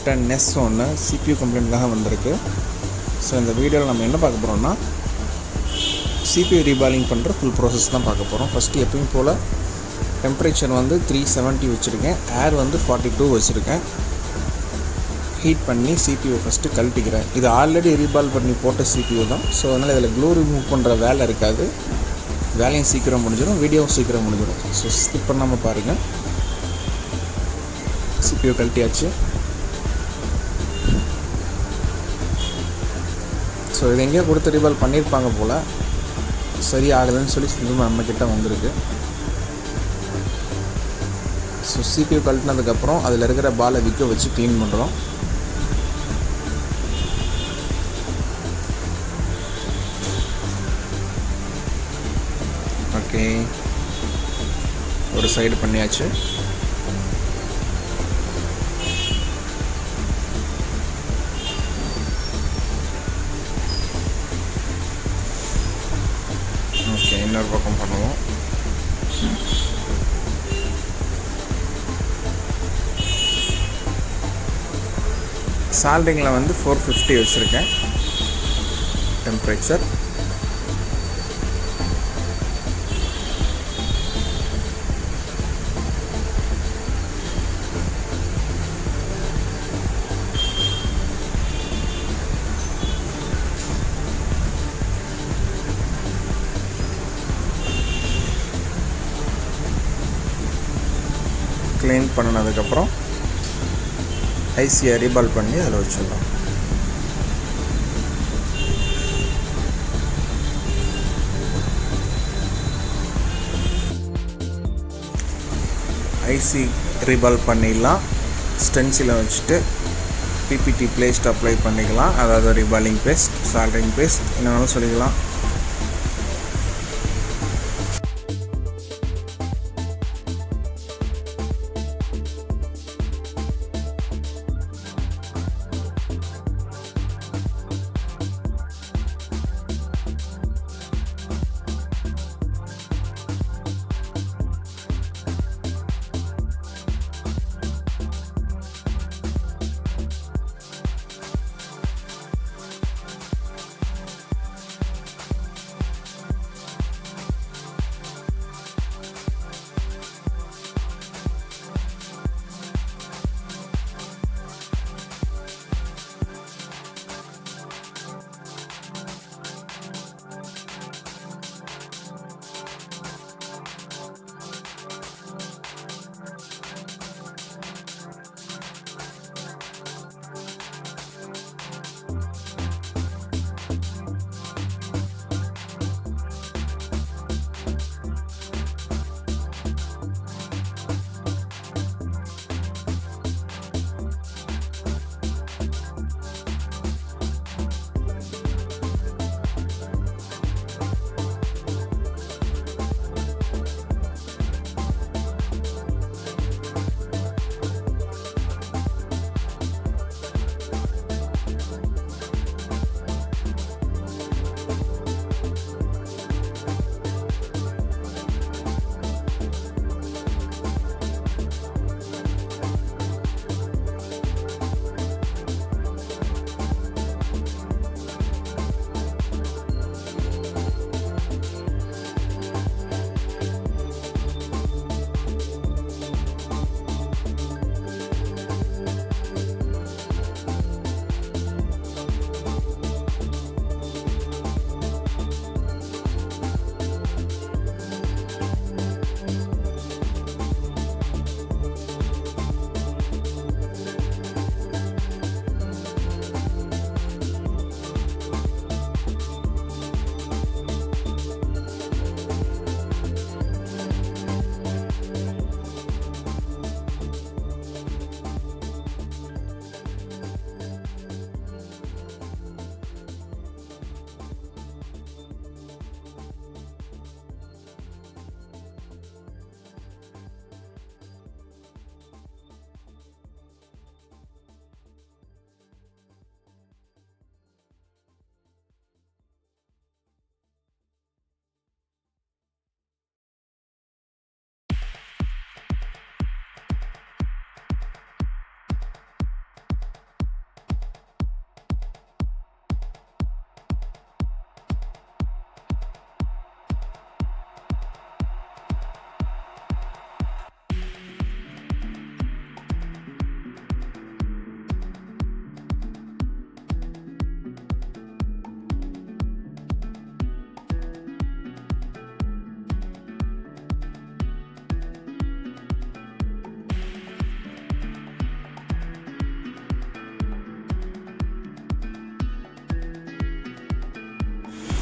நம்மக்கிட்ட நெஸ் ஒன்று CPU கம்ப்ளைண்ட்காக வந்திருக்கு. ஸோ இந்த வீடியோவில் நம்ம என்ன பார்க்க போகிறோம்னா CPU ரீபாலிங் பண்ணுற ஃபுல் ப்ராசஸ் தான் பார்க்க போகிறோம். ஃபஸ்ட்டு எப்பயும் போல் டெம்பரேச்சர் வந்து 370 வச்சுருக்கேன், ஏர் வந்து 42 வச்சுருக்கேன். ஹீட் பண்ணி CPU ஃபஸ்ட்டு கழட்டிக்கிறேன். இது ஆல்ரெடி ரீபால் பண்ணி போட்ட CPU தான். ஸோ அதனால் இதில் க்ளூ ரிமூவ் பண்ணுற வேலை இருக்காது. வேலையும் சீக்கிரம் முடிஞ்சிடும், வீடியோவும் சீக்கிரம் முடிஞ்சிடும். ஸோ ஸ்கிப் பண்ணாமல் பாருங்கள். CPU கழட்டியாச்சு. ஸோ இது எங்கேயோ கொடுத்து ரீபால் பண்ணியிருப்பாங்க போல், சரி ஆகலைன்னு சொல்லி திரும்ப நம்மக்கிட்ட வந்திருக்கு. ஸோ CPU கழட்டினதுக்கப்புறம் அதில் இருக்கிற பாலை விற்க வச்சு க்ளீன் பண்ணுறோம். ஓகே, ஒரு சைடு பண்ணியாச்சு. ஓகே, இன்னொரு பக்கம் பண்ணுவோம். சால்டிங்கில் வந்து 450 வச்சுருக்கேன் டெம்பரேச்சர். க்ளீன் பண்ணினதுக்கப்புறம் ஐசியை ரீபால் பண்ணி அதில் வச்சிடலாம். ஐசி ரீபால் பண்ணிடலாம். ஸ்டென்சிலை வச்சுட்டு பிபிடி பேஸ்ட் அப்ளை பண்ணிக்கலாம். அதாவது ரீபாலிங் பேஸ்ட், சால்டரிங் பேஸ்ட் என்னென்னாலும் சொல்லிக்கலாம்.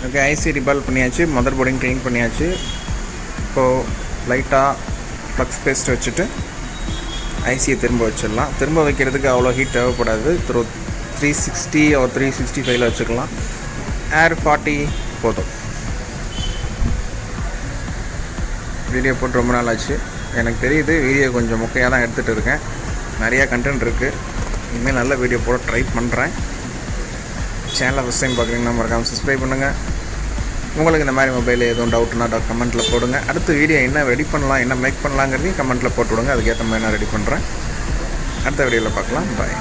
ஓகே, ஐசி ரீபால் பண்ணியாச்சு, மதர் போர்டையும் க்ளீன் பண்ணியாச்சு. இப்போது லைட்டாக ஃப்ளக்ஸ் பேஸ்ட் வச்சுட்டு ஐசியை திரும்ப வச்சிடலாம். திரும்ப வைக்கிறதுக்கு அவ்வளோ ஹீட் தேவைப்படாது. 360 or 365 வச்சுக்கலாம். ஏர் 40 போதும். வீடியோ போட்டு ரொம்ப நாள் ஆச்சு, எனக்கு தெரியுது. வீடியோ கொஞ்சம் மொக்கையாக தான் எடுத்துகிட்டு இருக்கேன். நிறையா கண்டென்ட் இருக்குது. இனிமேல் நல்ல வீடியோ போட ட்ரை பண்ணுறேன். சேனலை ஃபஸ்ட் டைம் பார்க்குறீங்கன்னா மறக்காமல் சப்ஸ்கிரைப் பண்ணுங்கள். உங்களுக்கு இந்த மாதிரி மொபைலில் எதுவும் டவுட்னா கமெண்ட்டில் போடுங்க. அடுத்த வீடியோ என்ன ரெடி பண்ணலாம், என்ன மேக் பண்ணலாங்கிறதையும் கமெண்ட்டில் போட்டு விடுங்க. அதுக்கேற்ற மாதிரி நான் ரெடி பண்ணுறேன். அடுத்த வீடியோவில் பார்க்கலாம். பாய்.